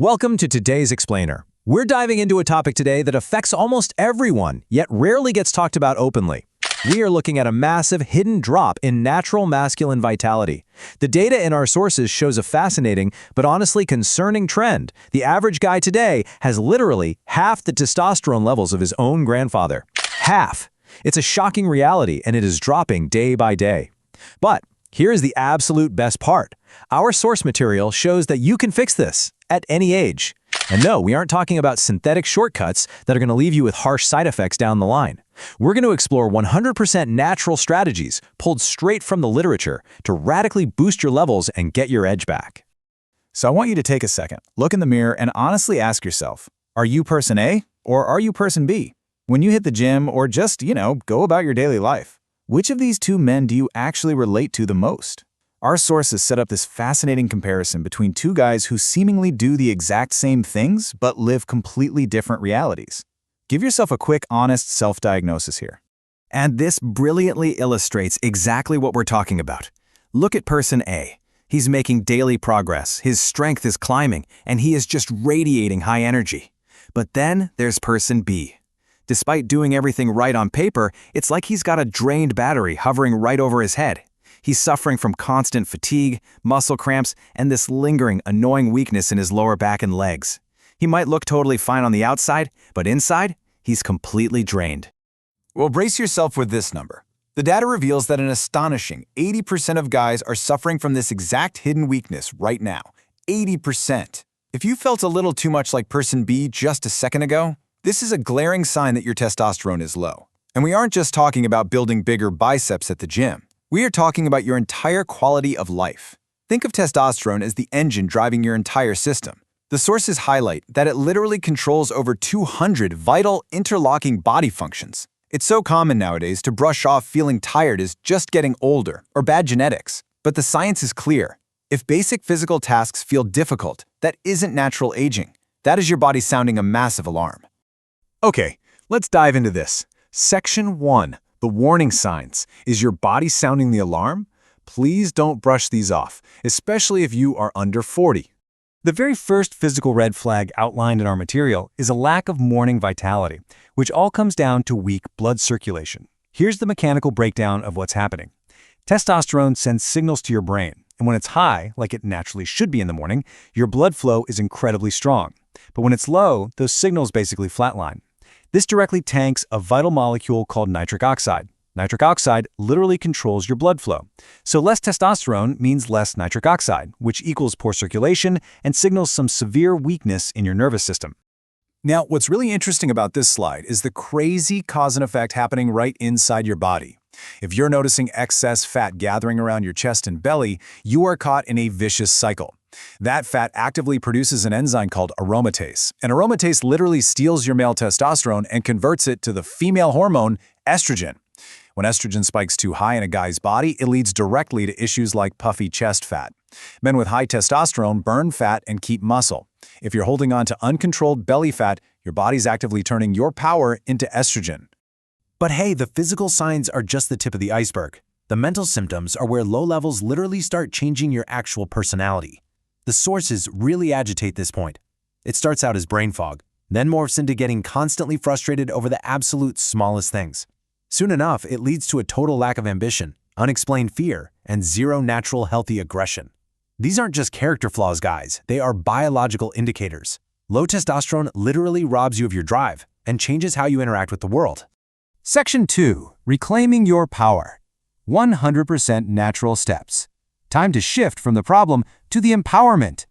Welcome to today's Explainer. We're diving into a topic today that affects almost everyone, yet rarely gets talked about openly. We are looking at a massive hidden drop in natural masculine vitality. The data in our sources shows a fascinating, but honestly concerning trend. The average guy today has literally half the testosterone levels of his own grandfather. Half! It's a shocking reality, and it is dropping day by day. But here is the absolute best part. Our source material shows that you can fix this at any age. And no, we aren't talking about synthetic shortcuts that are going to leave you with harsh side effects down the line. We're going to explore 100% natural strategies pulled straight from the literature to radically boost your levels and get your edge back. So I want you to take a second, look in the mirror, and honestly ask yourself, are you person A or are you person B? When you hit the gym or just, go about your daily life, which of these two men do you actually relate to the most? Our sources set up this fascinating comparison between two guys who seemingly do the exact same things but live completely different realities. Give yourself a quick, honest self-diagnosis here. And this brilliantly illustrates exactly what we're talking about. Look at person A. He's making daily progress, his strength is climbing, and he is just radiating high energy. But then there's person B. Despite doing everything right on paper, it's like he's got a drained battery hovering right over his head. He's suffering from constant fatigue, muscle cramps, and this lingering, annoying weakness in his lower back and legs. He might look totally fine on the outside, but inside, he's completely drained. Well, brace yourself with this number. The data reveals that an astonishing 80% of guys are suffering from this exact hidden weakness right now. 80%. If you felt a little too much like person B just a second ago, this is a glaring sign that your testosterone is low. And we aren't just talking about building bigger biceps at the gym. We are talking about your entire quality of life. Think of testosterone as the engine driving your entire system. The sources highlight that it literally controls over 200 vital, interlocking body functions. It's so common nowadays to brush off feeling tired as just getting older or bad genetics. But the science is clear. If basic physical tasks feel difficult, that isn't natural aging. That is your body sounding a massive alarm. Okay, let's dive into this. Section 1. The warning signs. Is your body sounding the alarm? Please don't brush these off, especially if you are under 40. The very first physical red flag outlined in our material is a lack of morning vitality, which all comes down to weak blood circulation. Here's the mechanical breakdown of what's happening. Testosterone sends signals to your brain, and when it's high, like it naturally should be in the morning, your blood flow is incredibly strong. But when it's low, those signals basically flatline. This directly tanks a vital molecule called nitric oxide. Nitric oxide literally controls your blood flow. So less testosterone means less nitric oxide, which equals poor circulation and signals some severe weakness in your nervous system. Now, what's really interesting about this slide is the crazy cause and effect happening right inside your body. If you're noticing excess fat gathering around your chest and belly, you are caught in a vicious cycle. That fat actively produces an enzyme called aromatase. And aromatase literally steals your male testosterone and converts it to the female hormone, estrogen. When estrogen spikes too high in a guy's body, it leads directly to issues like puffy chest fat. Men with high testosterone burn fat and keep muscle. If you're holding on to uncontrolled belly fat, your body's actively turning your power into estrogen. But hey, the physical signs are just the tip of the iceberg. The mental symptoms are where low levels literally start changing your actual personality. The sources really agitate this point. It starts out as brain fog, then morphs into getting constantly frustrated over the absolute smallest things. Soon enough, it leads to a total lack of ambition, unexplained fear, and zero natural healthy aggression. These aren't just character flaws, guys. They are biological indicators. Low testosterone literally robs you of your drive and changes how you interact with the world. Section 2. Reclaiming your power. 100% natural steps. Time to shift from the problem to the empowerment.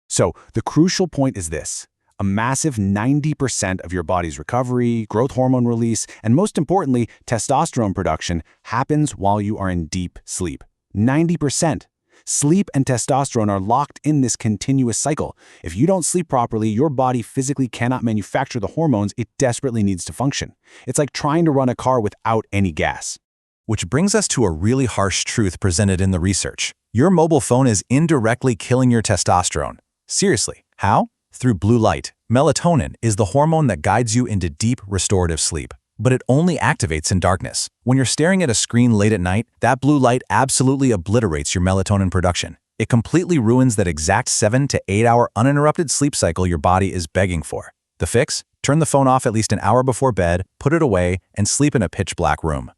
So the crucial point is this. A massive 90% of your body's recovery, growth hormone release, and most importantly, testosterone production happens while you are in deep sleep. 90%. Sleep and testosterone are locked in this continuous cycle. If you don't sleep properly, your body physically cannot manufacture the hormones it desperately needs to function. It's like trying to run a car without any gas. Which brings us to a really harsh truth presented in the research. Your mobile phone is indirectly killing your testosterone. Seriously, how? Through blue light. Melatonin is the hormone that guides you into deep, restorative sleep. But it only activates in darkness. When you're staring at a screen late at night, that blue light absolutely obliterates your melatonin production. It completely ruins that exact 7 to 8 hour uninterrupted sleep cycle your body is begging for. The fix? Turn the phone off at least an hour before bed, put it away, and sleep in a pitch-black room.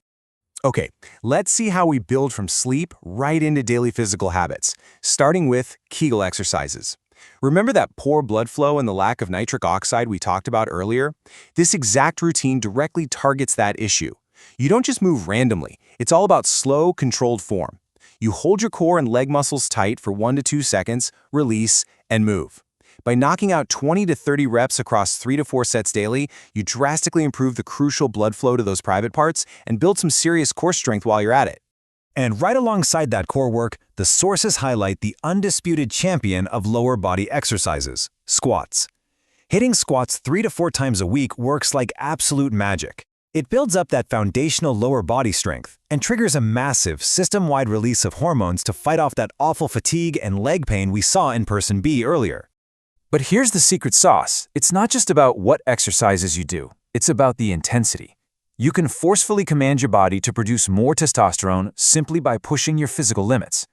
Okay, let's see how we build from sleep right into daily physical habits, starting with Kegel exercises. Remember that poor blood flow and the lack of nitric oxide we talked about earlier? This exact routine directly targets that issue. You don't just move randomly. It's all about slow, controlled form. You hold your core and leg muscles tight for 1 to 2 seconds, release, and move. By knocking out 20 to 30 reps across 3 to 4 sets daily, you drastically improve the crucial blood flow to those private parts and build some serious core strength while you're at it. And right alongside that core work, the sources highlight the undisputed champion of lower body exercises, squats. Hitting squats 3 to 4 times a week works like absolute magic. It builds up that foundational lower body strength and triggers a massive system-wide release of hormones to fight off that awful fatigue and leg pain we saw in person B earlier. But here's the secret sauce. It's not just about what exercises you do. It's about the intensity. You can forcefully command your body to produce more testosterone simply by pushing your physical limits.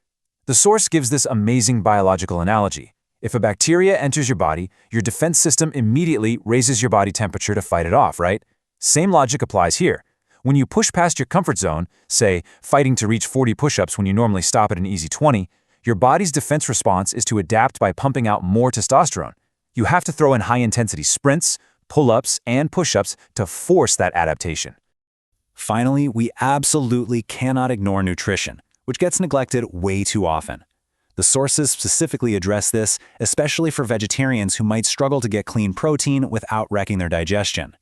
The source gives this amazing biological analogy. If a bacteria enters your body, your defense system immediately raises your body temperature to fight it off, right? Same logic applies here. When you push past your comfort zone, say, fighting to reach 40 push-ups when you normally stop at an easy 20, your body's defense response is to adapt by pumping out more testosterone. You have to throw in high-intensity sprints, pull-ups, and push-ups to force that adaptation. Finally, we absolutely cannot ignore nutrition, which gets neglected way too often. The sources specifically address this, especially for vegetarians who might struggle to get clean protein without wrecking their digestion.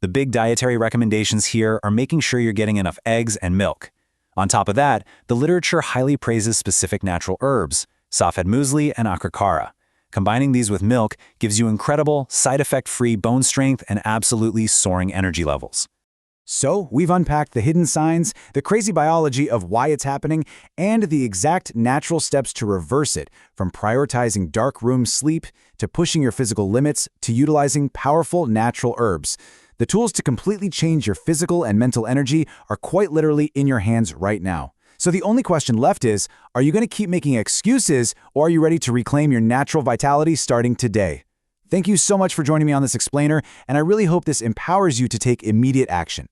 The big dietary recommendations here are making sure you're getting enough eggs and milk. On top of that, the literature highly praises specific natural herbs, safed muesli and akrikara. Combining these with milk gives you incredible, side-effect-free bone strength and absolutely soaring energy levels. So, we've unpacked the hidden signs, the crazy biology of why it's happening, and the exact natural steps to reverse it, from prioritizing dark room sleep, to pushing your physical limits, to utilizing powerful natural herbs. The tools to completely change your physical and mental energy are quite literally in your hands right now. So the only question left is, are you going to keep making excuses, or are you ready to reclaim your natural vitality starting today? Thank you so much for joining me on this explainer, and I really hope this empowers you to take immediate action.